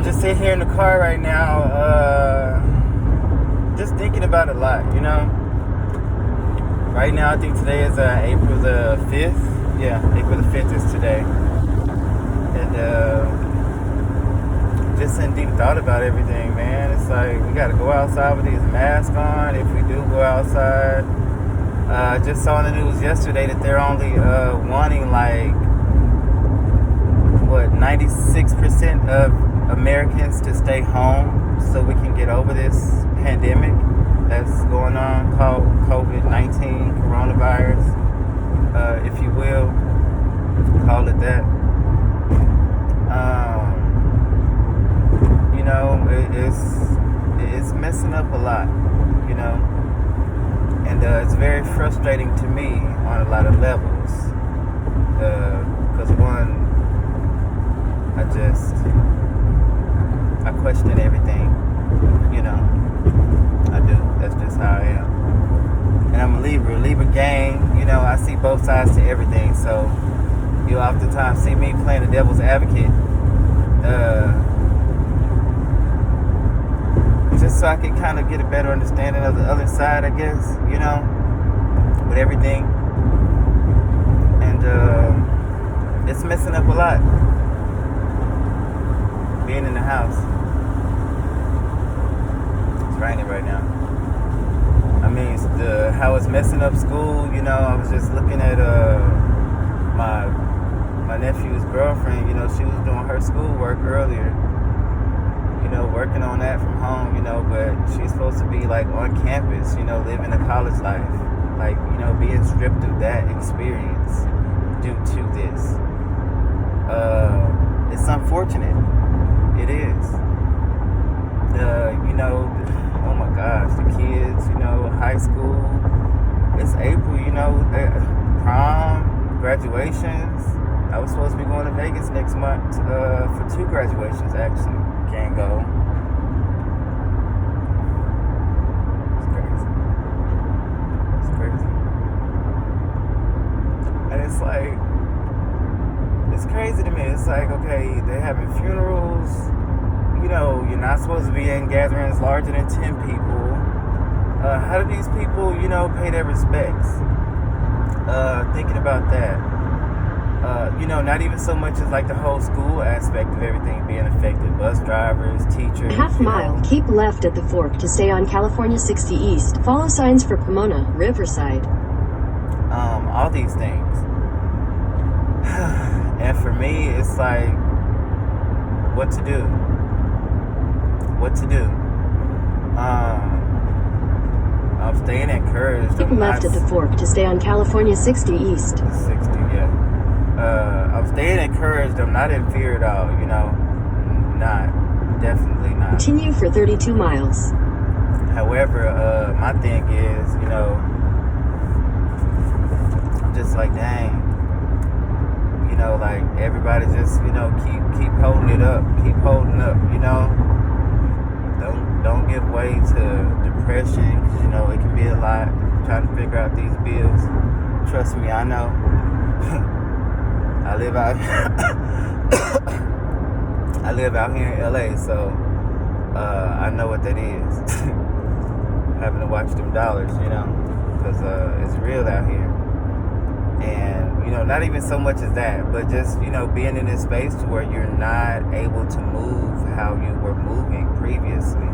I'm just sitting here in the car right now, just thinking about a lot, you know. Right now, I think today is April the 5th. Yeah, April the 5th is today. And just in deep thought about everything, man. It's like we got to go outside with these masks on if we do go outside. I just saw in the news yesterday that they're only wanting like, 96% of Americans to stay home so we can get over this pandemic that's going on called COVID-19, coronavirus, if you will, call it that. You know, it's messing up a lot, you know, and it's very frustrating to me on a lot of levels, because one, I question everything, you know. I do. That's just how I am. And I'm a Libra gang, you know. I see both sides to everything. So you oftentimes see me playing the devil's advocate, just so I can kind of get a better understanding of the other side, I guess, you know, with everything. And it's messing up a lot. Being in the house. It's raining right now. I mean, how it's messing up school, you know. I was just looking at my nephew's girlfriend, you know. She was doing her schoolwork earlier, you know, working on that from home, you know, but she's supposed to be like on campus, you know, living a college life, like, you know, being stripped of that experience due to this. It's unfortunate. It is. You know, oh my gosh, the kids, you know, high school. It's April, you know, prom, graduations. I was supposed to be going to Vegas next month for 2 graduations, actually. Can't go. It's crazy. It's crazy. And it's like, it's crazy to me. It's like, okay, they're having funerals. You know, you're not supposed to be in gatherings larger than 10 people. How do these people, you know, pay their respects? Thinking about that. You know, not even so much as like the whole school aspect of everything being affected. Bus drivers, teachers. Half mile, keep left at the fork to stay on California 60 East. Follow signs for Pomona, Riverside. All these things. And for me, it's like, what to do? What to do? I'm staying encouraged. Keep left at the fork to stay on California 60 East. 60, yeah. I'm staying encouraged. I'm not in fear at all, you know. Definitely not. Continue for 32 miles. However, my thing is, you know, I'm just like, dang. You know, like, everybody just, you know, keep holding it up. Keep holding up, you know. Don't give way to depression, because, you know, it can be a lot. Trying to figure out these bills. Trust me, I know. I live out here in LA, so I know what that is. Having to watch them dollars, you know, because it's real out here. And, you know, not even so much as that, but just, you know, being in this space to where you're not able to move how you were moving previously.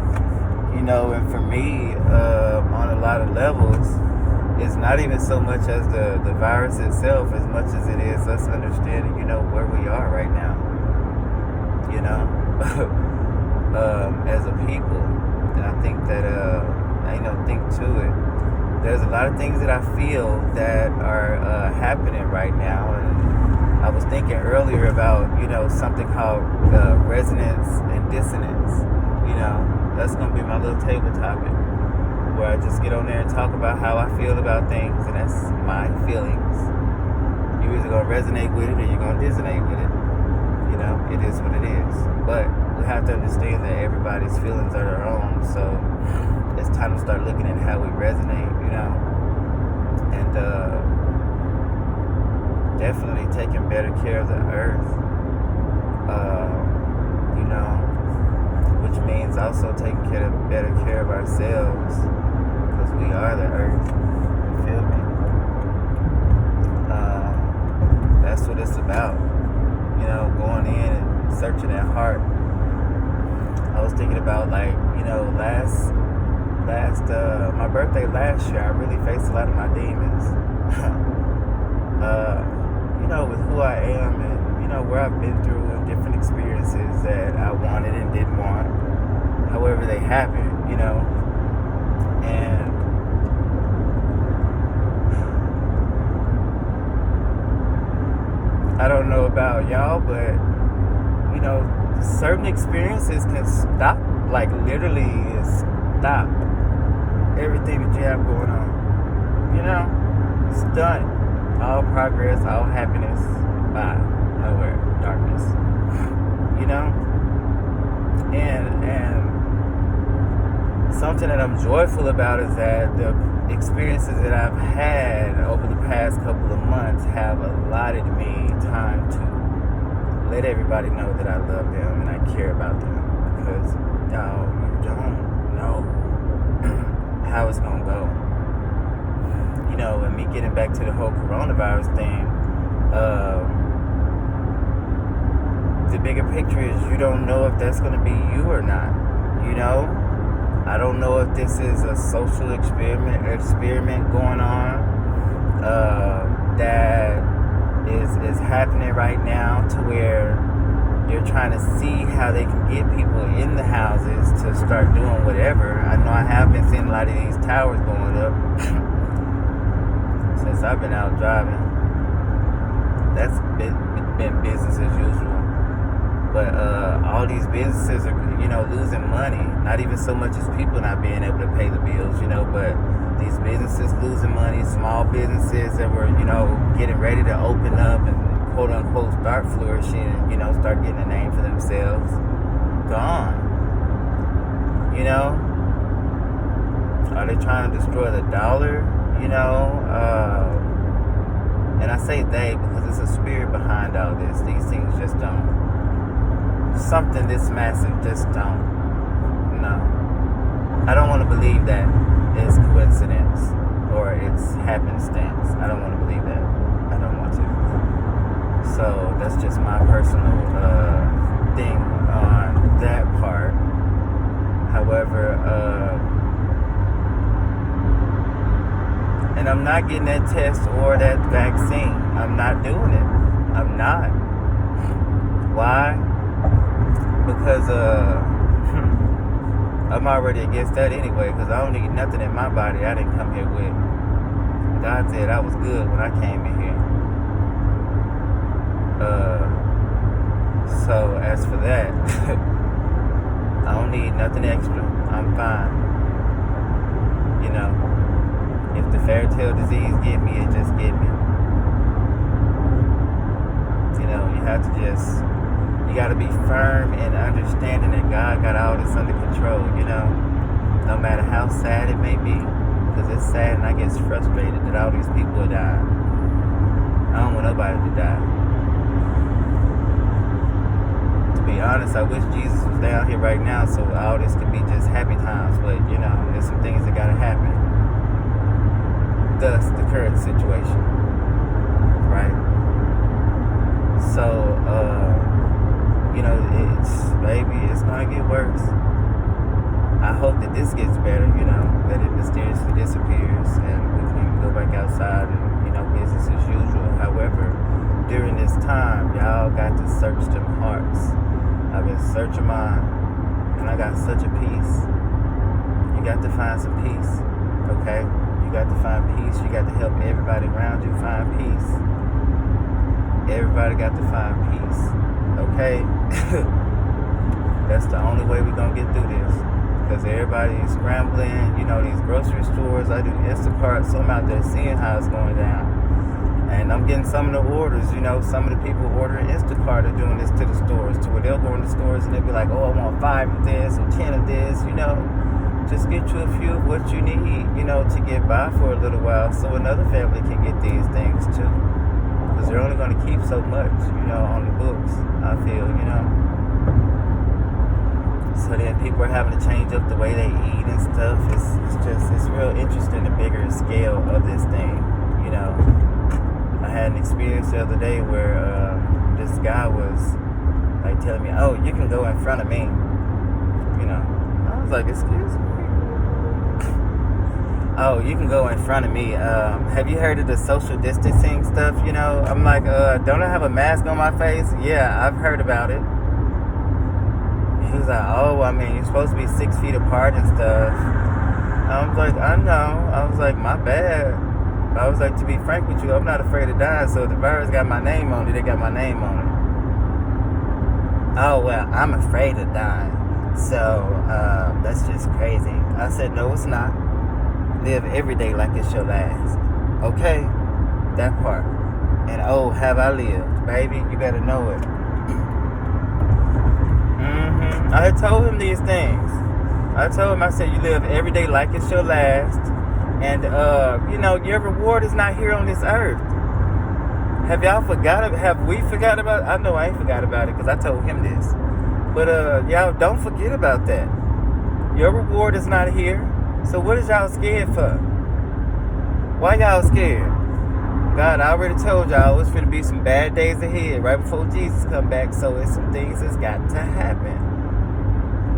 You know, and for me, on a lot of levels, it's not even so much as the virus itself as much as it is us understanding, you know, where we are right now. You know, as a people. And I think that, you know, think to it. There's a lot of things that I feel that are happening right now. And I was thinking earlier about, you know, something called resonance and dissonance. You know, that's going to be my little table topic, where I just get on there and talk about how I feel about things. And that's my feelings. You're either going to resonate with it or you're going to dissonate with it. You know, it is what it is. But we have to understand that everybody's feelings are their own. So it's time to start looking at how we resonate, you know. And definitely taking better care of the earth. You know, also taking better care of ourselves, because we are the earth. You feel me? That's what it's about. Going in and searching that heart. I was thinking about, like, last my birthday last year, I really faced a lot of my demons. With who I am and where I've been through and different experiences that I wanted and didn't want. However they happened, and I don't know about y'all, but certain experiences can stop, like literally stop everything that you have going on. It's done. All progress, all happiness, bye, nowhere, darkness. And something that I'm joyful about is that the experiences that I've had over the past couple of months have allotted me time to let everybody know that I love them and I care about them, because you don't know how it's gonna go. And me getting back to the whole coronavirus thing, the bigger picture is you don't know if that's going to be you or not. I don't know if this is a social experiment going on that is happening right now, to where they're trying to see how they can get people in the houses to start doing whatever. I know I have been seeing a lot of these towers going up since I've been out driving. That's been business as usual. But all these businesses are, losing money. Not even so much as people not being able to pay the bills, but these businesses losing money. Small businesses that were, getting ready to open up and quote unquote start flourishing and, start getting a name for themselves. Gone. Are they trying to destroy the dollar? And I say they because it's a spirit behind all this. These things just don't. Something this massive just don't. No. I don't want to believe that it's coincidence or it's happenstance. I don't want to believe that. I don't want to. So that's just my personal thing on that part. However, and I'm not getting that test or that vaccine. I'm not doing it. I'm not. Why? Because I'm already against that anyway, because I don't need nothing in my body I didn't come here with. God said I was good when I came in here. So as for that, I don't need nothing extra. I'm fine. If the fairy tale disease get me, it just get me. You have to just, you got to be firm in understanding that God got all this under control, no matter how sad it may be, because it's sad and I get frustrated that all these people are dying. I don't want nobody to die. To be honest, I wish Jesus was down here right now so all this could be just happy times, but there's some things that got to happen. Thus, the current situation, right? So, it's gonna get worse. I hope that this gets better, that it mysteriously disappears and we can go back outside and, business as usual. However, during this time, y'all got to search them hearts. I've been searching mine, and I got such a peace. You got to find some peace, okay? You got to find peace. You got to help everybody around you find peace. Everybody got to find peace, okay? That's the only way we're going to get through this. Because everybody's scrambling, these grocery stores. I do Instacart, so I'm out there seeing how it's going down. And I'm getting some of the orders, some of the people ordering Instacart are doing this to the stores, to where they'll go in the stores and they'll be like, oh, I want 5 of this or 10 of this, Just get you a few of what you need, to get by for a little while so another family can get these things too. Because they're only going to keep so much, on the books, I feel, So then people are having to change up the way they eat and stuff. It's real interesting, the bigger scale of this thing. You know, I had an experience the other day where this guy was like telling me, "Oh, you can go in front of me." You know, I was like, "Excuse me." Oh, you can go in front of me. Have you heard of the social distancing stuff? You know, I'm like, don't I have a mask on my face? Yeah, I've heard about it. He was like, oh, I mean, you're supposed to be 6 feet apart and stuff. I was like, I know. I was like, my bad. I was like, to be frank with you, I'm not afraid of dying. So if the virus got my name on it, they got my name on it. Oh, well, I'm afraid of dying. So that's just crazy. I said, no, it's not. Live every day like it's your last. Okay? That part. And oh, have I lived. Baby, you better know it. I had told him these things. I told him, I said, you live every day like it's your last. And, you know, your reward is not here on this earth. Have y'all forgot? Have we forgot about it? I know I ain't forgot about it because I told him this. But, y'all don't forget about that. Your reward is not here. So what is y'all scared for? Why y'all scared? God, I already told y'all it's finna be some bad days ahead right before Jesus come back. So it's some things that's got to happen.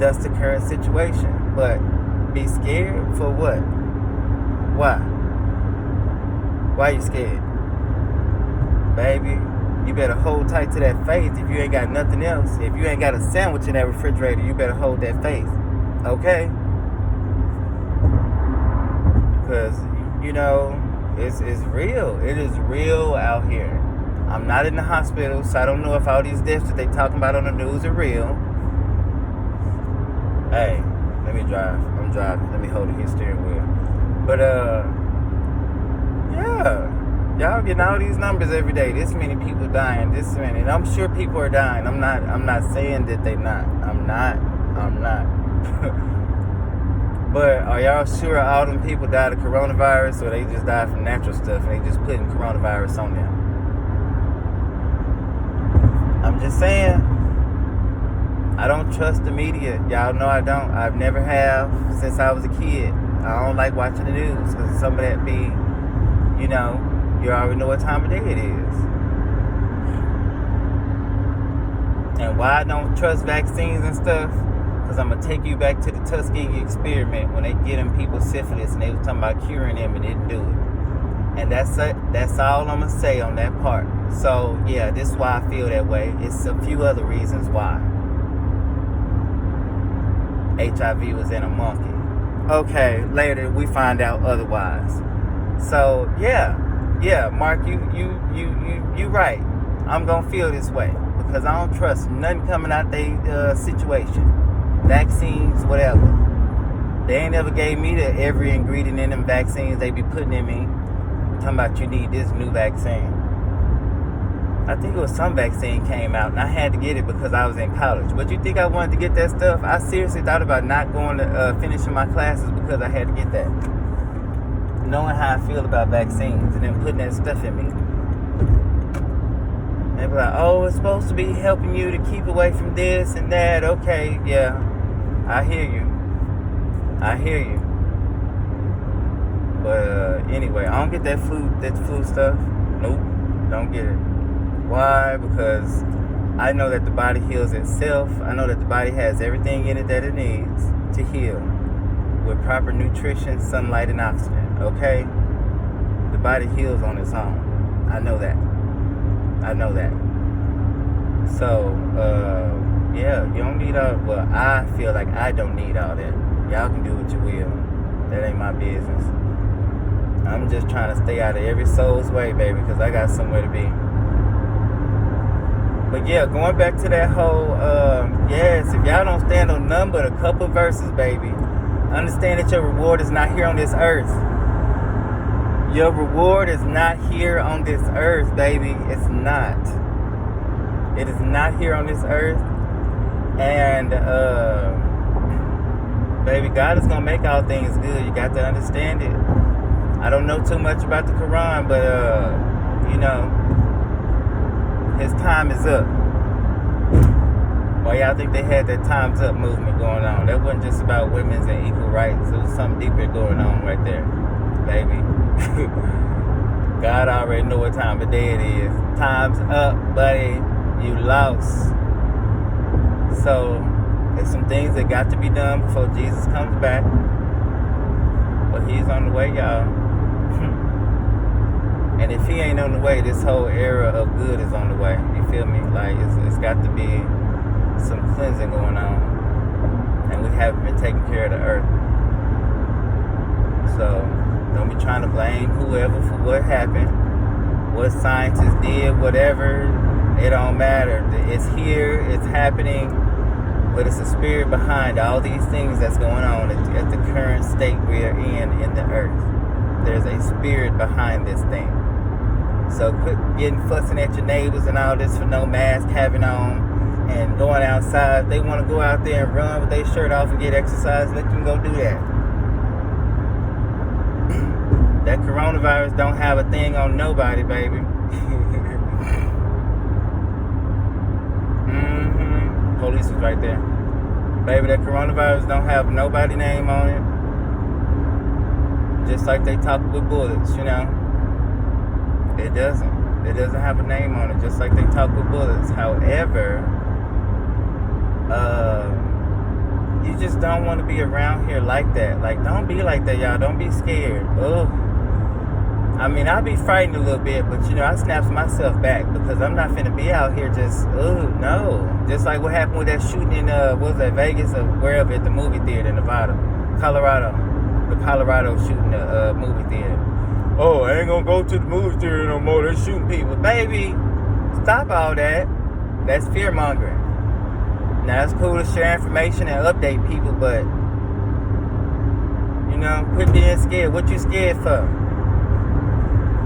That's the current situation. But be scared for what? Why? Why you scared? Baby, you better hold tight to that faith if you ain't got nothing else. If you ain't got a sandwich in that refrigerator, you better hold that faith. Okay? Because, you know, it's real. It is real out here. I'm not in the hospital, so I don't know if all these deaths that they talking about on the news are real. Hey, let me drive. I'm driving. Let me hold the steering wheel. But, yeah. Y'all getting all these numbers every day. This many people dying. This many. And I'm sure people are dying. I'm not saying that they not. I'm not. But are y'all sure all them people died of coronavirus, or they just died from natural stuff and they just putting coronavirus on them? I'm just saying, I don't trust the media. Y'all know I don't. I've never have since I was a kid. I don't like watching the news because some of that be, you know, you already know what time of day it is. And why I don't trust vaccines and stuff? Because I'm going to take you back to the Tuskegee experiment when they get them people syphilis and they was talking about curing them and didn't do it. And that's it. That's all I'm going to say on that part. So, yeah, this is why I feel that way. It's a few other reasons why. HIV was in a monkey. Okay, later we find out otherwise. So, yeah, Mark, you right. I'm going to feel this way because I don't trust nothing coming out their situation. Vaccines, whatever. They ain't ever gave me every ingredient in them vaccines they be putting in me. Talking about you need this new vaccine. I think it was some vaccine came out and I had to get it because I was in college. But you think I wanted to get that stuff? I seriously thought about not going to finishing my classes because I had to get that. Knowing how I feel about vaccines and then putting that stuff in me. They be like, oh, it's supposed to be helping you to keep away from this and that. Okay, yeah. I hear you. But anyway, I don't get that flu stuff. Nope, don't get it. Why? Because I know that the body heals itself. I know that the body has everything in it that it needs to heal with proper nutrition, sunlight, and oxygen. Okay? The body heals on its own. I know that. So, yeah, you don't need all. Well, I feel like I don't need all that. Y'all can do what you will. That ain't my business. I'm just trying to stay out of every soul's way, baby, because I got somewhere to be. But yeah, going back to that whole, yes, if y'all don't stand on none but a couple verses, baby, understand that your reward is not here on this earth. Your reward is not here on this earth, baby. It's not. It is not here on this earth. And, baby, God is going to make all things good. You got to understand it. I don't know too much about the Quran, but, you know, his time is up. While I think they had that Time's Up movement going on. That wasn't just about women's and equal rights. It was something deeper going on right there, baby. God already know what time of day it is. Time's up, buddy. You lost. So, there's some things that got to be done before Jesus comes back. But he's on the way, y'all. And if he ain't on the way, this whole era of good is on the way. You feel me? Like, it's got to be some cleansing going on. And we haven't been taking care of the earth. So, don't be trying to blame whoever for what happened. What scientists did, whatever. It don't matter. It's here, it's happening. But it's a spirit behind all these things that's going on at the current state we are in the earth. There's a spirit behind this thing. So quit fussing at your neighbors and all this for no mask having on and going outside. If they want to go out there and run with their shirt off and get exercise, let them go do that. That coronavirus don't have a thing on nobody, baby. Police is right there. Baby, that coronavirus don't have nobody name on it. Just like they talk with bullets, you know. It doesn't. It doesn't have a name on it, just like they talk with bullets. However, you just don't want to be around here like that. Like, don't be like that, y'all. Don't be scared. Ugh. I mean, I'll be frightened a little bit, but, you know, I snaps myself back because I'm not finna be out here just, no. Just like what happened with that shooting in, what was that, Vegas or wherever at the movie theater in Nevada. Colorado. The Colorado shooting the movie theater. Oh, I ain't gonna go to the movie theater no more. They're shooting people. Baby, stop all that. That's fear-mongering. Now, it's cool to share information and update people, but, you know, quit being scared. What you scared for?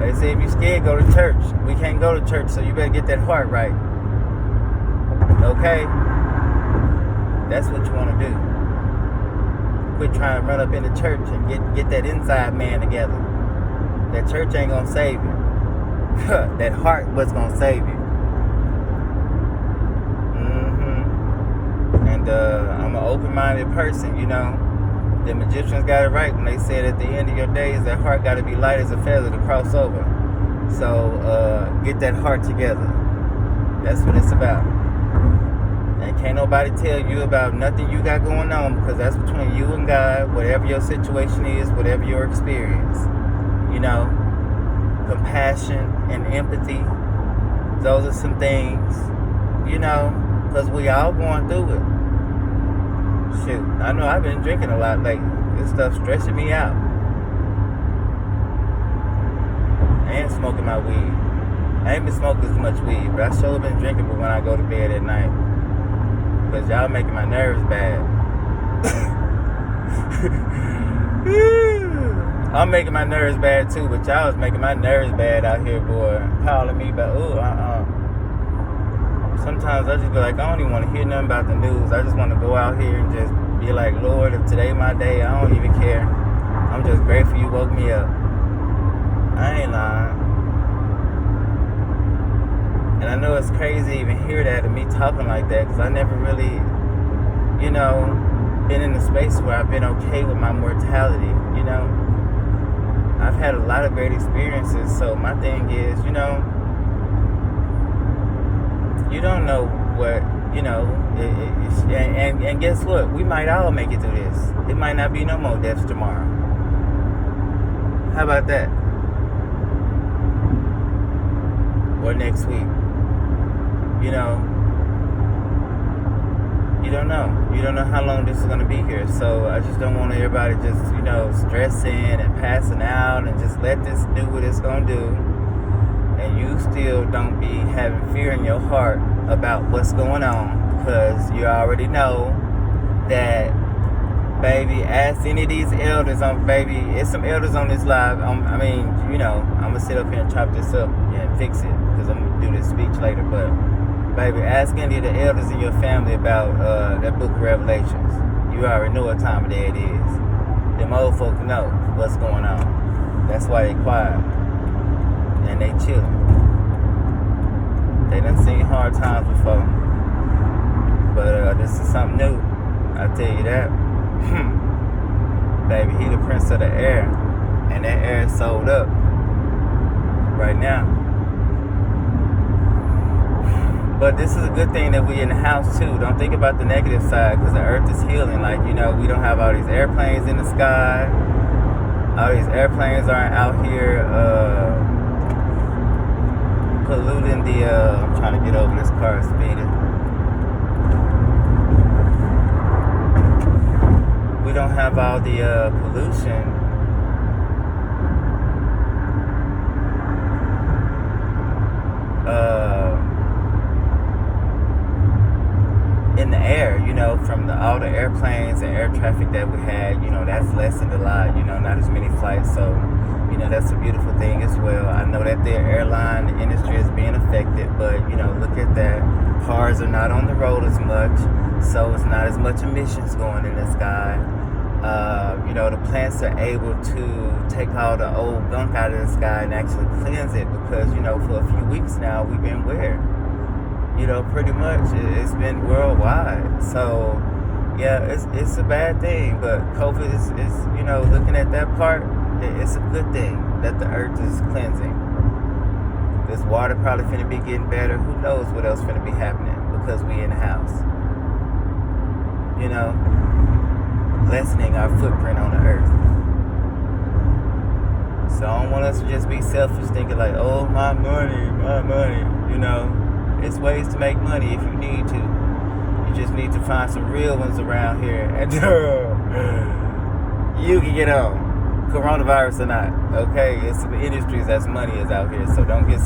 They say if you're scared, go to church. We can't go to church, so you better get that heart right. Okay? That's what you want to do. Quit trying to run up in the church and get that inside man together. That church ain't going to save you. That heart was going to save you. And I'm an open-minded person, you know. The Egyptians got it right when they said at the end of your days that heart got to be light as a feather to cross over. So get that heart together. That's what it's about. And can't nobody tell you about nothing you got going on, because that's between you and God, whatever your situation is, whatever your experience. You know, compassion and empathy, those are some things, you know, because we all going through it. Shoot, I know I've been drinking a lot lately. This stuff's stressing me out. And smoking my weed. I ain't been smoking as much weed, but I sure been drinking when I go to bed at night. Because y'all making my nerves bad. I'm making my nerves bad too, but y'all was making my nerves bad out here, boy. Calling me, but sometimes I just be like, I don't even want to hear nothing about the news. I just want to go out here and just be like, Lord, if today my day, I don't even care. I'm just grateful you woke me up. I ain't lying. And I know it's crazy to even hear that and me talking like that, because I never really, you know, been in a space where I've been okay with my mortality, you know. I've had a lot of great experiences, so my thing is, you know, you don't know what, you know, and guess what? We might all make it through this. It might not be no more deaths tomorrow. How about that? Or next week. You know, you don't know. You don't know how long this is going to be here. So I just don't want everybody just, you know, stressing and passing out and just let this do what it's going to do. And you still don't be having fear in your heart about what's going on, because you already know that, baby, ask any of these elders on, baby, it's some elders on this live. I mean, you know, I'm going to sit up here and chop this up and fix it, because I'm going to do this speech later. But, baby, ask any of the elders in your family about that book of Revelations. You already know what time of day it is. Them old folk know what's going on. That's why they quiet. And they chillin'. They done seen hard times before. But This is something new. I tell you that. Baby, he the prince of the air. And that air is sold up right now. But this is a good thing that we in the house too. Don't think about the negative side, because the earth is healing. Like, we don't have all these airplanes in the sky. All these airplanes aren't out here polluting the I'm trying to get over this car speeding. We don't have all the pollution in the air, from all the airplanes and air traffic that we had. That's lessened a lot, not as many flights. So, that's a beautiful thing as well. I know that the airline industry is being affected, but, look at that. Cars are not on the road as much, so it's not as much emissions going in the sky. The plants are able to take all the old gunk out of the sky and actually cleanse it, because, for a few weeks now, we've been where? Pretty much it's been worldwide. So, yeah, it's a bad thing, but COVID is looking at that part, it's a good thing that the earth is cleansing. This water probably finna be getting better. Who knows what else finna be happening, because we in the house. Lessening our footprint on the earth. So I don't want us to just be selfish, thinking like, oh, my money. It's ways to make money if you need to. You just need to find some real ones around here, and you can get on, coronavirus or not. Okay, it's some industries that's money is out here, so don't get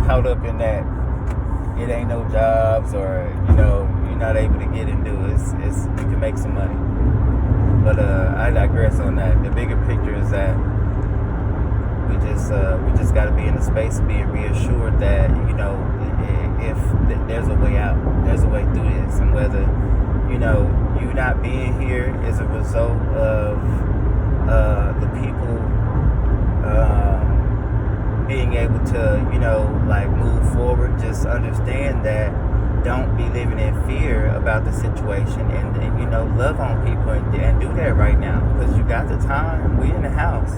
caught up in that. It ain't no jobs, or you're not able to get into it. It's you can make some money. But I digress on that. The bigger picture is that we just got to be in a space of being reassured that if there's a way out, there's a way through this, and whether you not being here is a result of the people being able to move forward. Just understand that. Don't be living in fear about the situation, and love on people and do that right now, because you got the time. We in the house.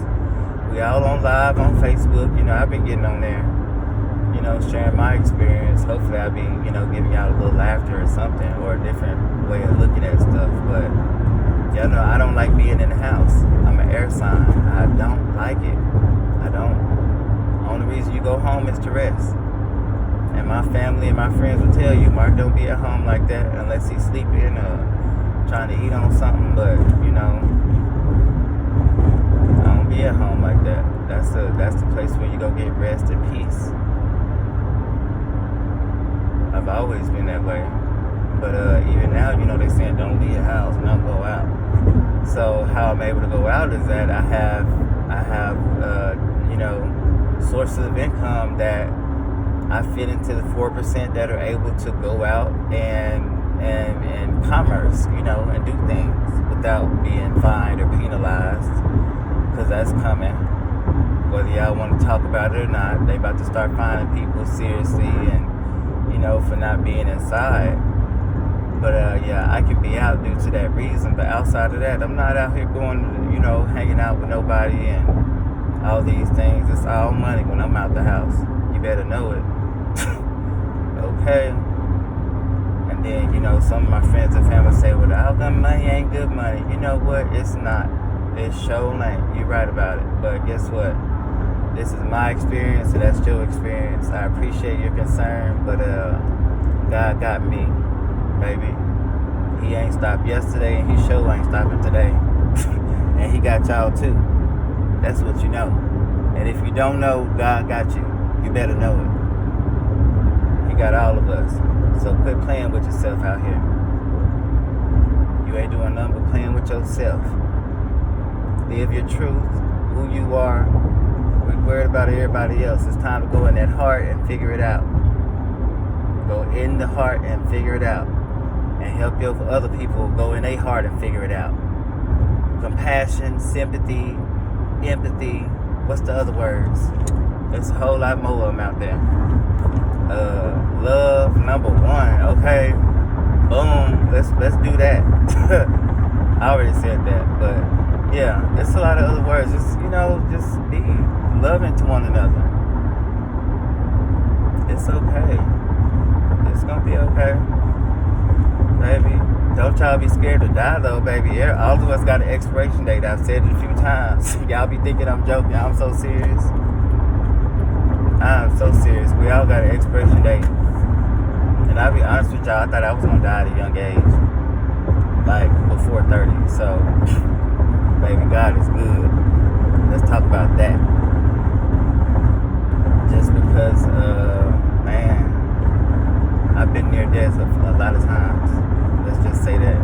We all on live on Facebook. I've been getting on there, sharing my experience. Hopefully I'll be, giving y'all a little laughter or something, or a different way of looking at stuff. But y'all know I don't like being in the house. I'm an air sign. I don't like it. I don't. Only reason you go home is to rest. And my family and my friends will tell you, Mark, don't be at home like that unless he's sleeping or trying to eat on something. But I don't be at home like that. That's the place where you go get rest and peace. I've always been that way. But even now, they're saying don't leave your house and don't go out. So how I'm able to go out is that I have sources of income that I fit into the 4% that are able to go out and commerce, and do things without being fined or penalized, because that's coming. Whether y'all want to talk about it or not, they about to start fining people seriously and, for not being inside. But yeah, I can be out due to that reason. But outside of that, I'm not out here going, hanging out with nobody and all these things. It's all money when I'm out the house. You better know it. Okay. And then, some of my friends and family say, well, all that money ain't good money. You know what? It's not. It's show ain't. You're right about it. But guess what? This is my experience, and that's your experience. I appreciate your concern, but God got me, baby. He ain't stopped yesterday, and he sure ain't stopping today. And he got y'all too. That's what you know. And if you don't know, God got you. You better know it. He got all of us. So quit playing with yourself out here. You ain't doing nothing but playing with yourself. Live your truth, who you are. We're worried about everybody else. It's time to go in that heart and figure it out. Go in the heart and figure it out. And help your other people go in their heart and figure it out. Compassion, sympathy, empathy. What's the other words? There's a whole lot more of them out there. Love, number one. Okay. Boom. let's do that. I already said that, but yeah, it's a lot of other words. Just just be loving to one another. It's okay. It's gonna be okay, baby. Don't y'all be scared to die though, baby. Yeah, all of us got an expiration date. I've said it a few times. Y'all be thinking I'm joking. I'm so serious. I'm so serious. We all got an expiration date. And I'll be honest with y'all, I thought I was gonna die at a young age. Like before 30. So baby, God is good. Let's talk about that. Just because man, I've been near death a lot of times. Let's just say that.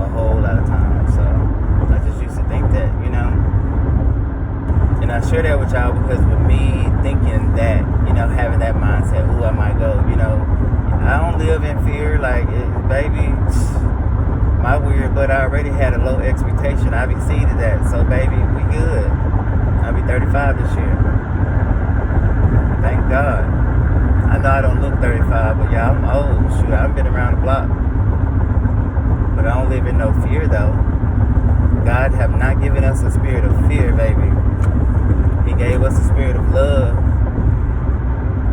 A whole lot of times. So I just used to think that, and I share that with y'all because with me thinking that, having that mindset, I might go, I don't live in fear, baby, my weird, but I already had a low expectation. I've exceeded that, so baby, we good. I'll be 35 this year. Thank God. I know I don't look 35, but yeah, I'm old. Shoot, I've been around the block. But I don't live in no fear, though. God have not given us a spirit of fear, baby. He gave us a spirit of love.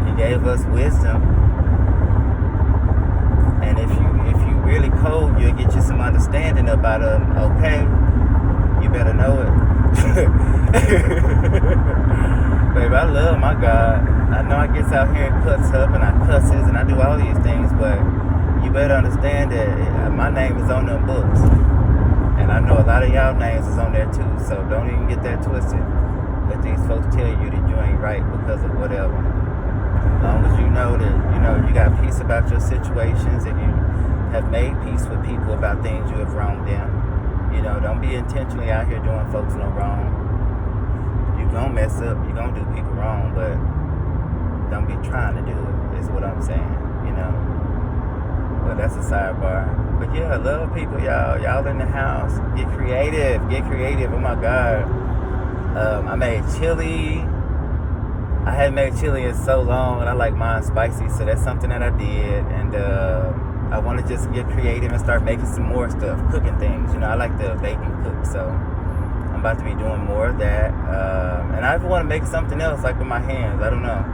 He gave us wisdom. And if you really cold, you'll get you some understanding about okay, you better know it. Baby, I love my God. I know I gets out here and cuts up and I cusses and I do all these things, but you better understand that my name is on them books. And I know a lot of y'all names is on there too, so don't even get that twisted. Let these folks tell you that you ain't right because of whatever. As long as you know that, you got peace about your situations and you have made peace with people about things you have wronged them. Don't be intentionally out here doing folks no wrong. You're going to mess up. You're going to do people wrong, but don't be trying to do it, is what I'm saying, But that's a sidebar. But yeah, love people, y'all. Y'all in the house. Get creative. Oh my God. I made chili. I hadn't made chili in so long, and I like mine spicy, so that's something that I did. And I want to just get creative and start making some more stuff, cooking things. I like to bake and cook, so I'm about to be doing more of that. And I want to make something else, like with my hands. I don't know.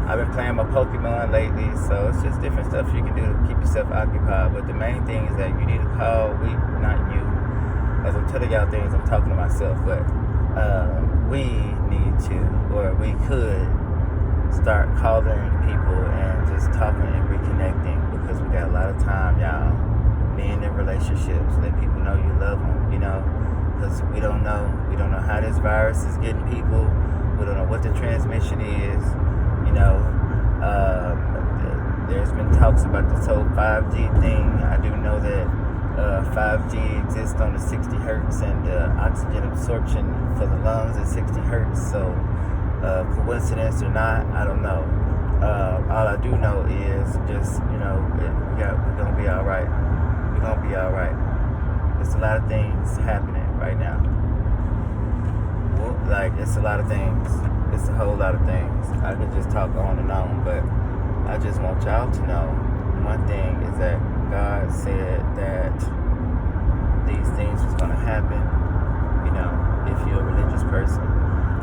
I've been playing my Pokemon lately, so it's just different stuff you can do to keep yourself occupied. But the main thing is that you need to call, not you. As I'm telling y'all things, I'm talking to myself, but we need to, or we could, start calling people and just talking and reconnecting, because we got a lot of time, y'all, being in relationships. Let people know you love them, because we don't know how this virus is getting people. We don't know what the transmission is. There's been talks about this whole 5G thing. I do know that 5G exists on the 60 hertz, and oxygen absorption for the lungs is 60 hertz. So coincidence or not, I don't know. All I do know is just, we're going to be all right. We're going to be all right. There's a lot of things happening right now. It's a lot of things. It's a whole lot of things. I could just talk on and on, but I just want y'all to know one thing is that God said that these things was going to happen, if you're a religious person.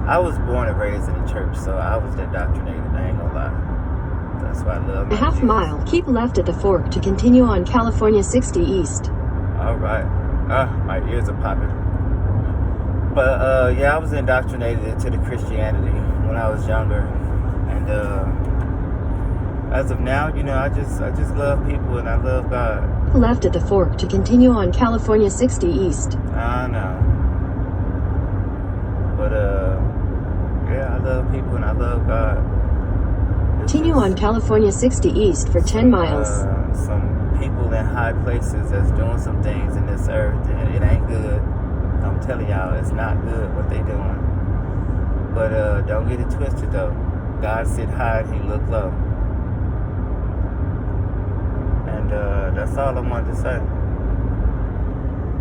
I was born and raised in the church, so I was indoctrinated, I ain't gonna lie. That's why I love my A half Jesus. mile, keep left at the fork to continue on California 60 East. Alright. My ears are popping. But I was indoctrinated into the Christianity when I was younger, and as of now, I just love people and I love God. Left at the fork to continue on California 60 East. I know, but I love people and I love God. Continue on California 60 East for 10 miles. Some people in high places that's doing some things in this earth, and it ain't good. I'm telling y'all, it's not good what they doing. But don't get it twisted though. God sit high and he look low. And that's all I wanted to say.